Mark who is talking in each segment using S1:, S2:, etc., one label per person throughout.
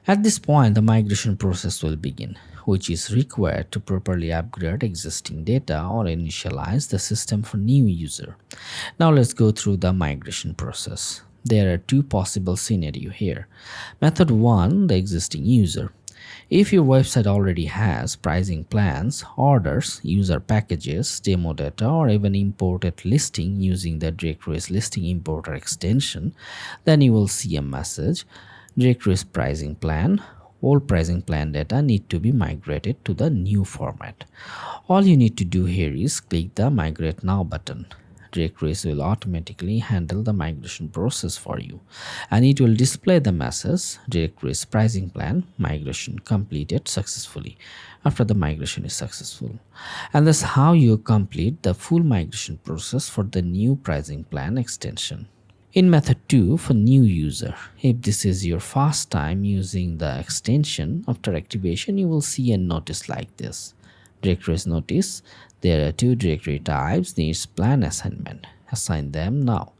S1: At this point, the migration process will begin, which is required to properly upgrade existing data or initialize the system for new user. Now let's go through the migration process. There are two possible scenarios here. Method 1, the existing user. If your website already has pricing plans, orders, user packages, demo data, or even imported listing using the Directorist listing importer extension, then you will see a message: Directorist pricing plan. All pricing plan data need to be migrated to the new format. All you need to do here is click the Migrate Now button. Directorist will automatically handle the migration process for you, and it will display the message: Directorist pricing plan migration completed successfully after the migration is successful. And that's how you complete the full migration process for the new pricing plan extension. In method 2, for new user, if this is your first time using the extension, after activation you will see a notice like this: Directories notice, there are two directory types needs plan assignment. Assign them now.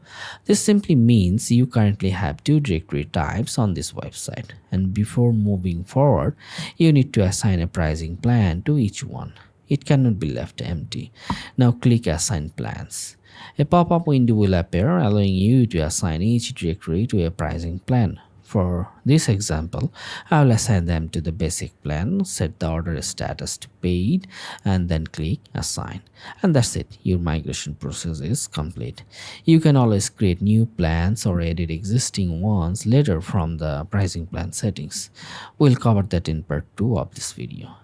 S1: This simply means you currently have two directory types on this website, and before moving forward, you need to assign a pricing plan to each one. It cannot be left empty. Now click Assign Plans. A pop-up window will appear allowing you to assign each directory to a pricing plan. For this example, I will assign them to the basic plan, set the order status to paid, and then click Assign. And that's it, your migration process is complete. You can always create new plans or edit existing ones later from the pricing plan settings. We'll cover that in part 2 of this video.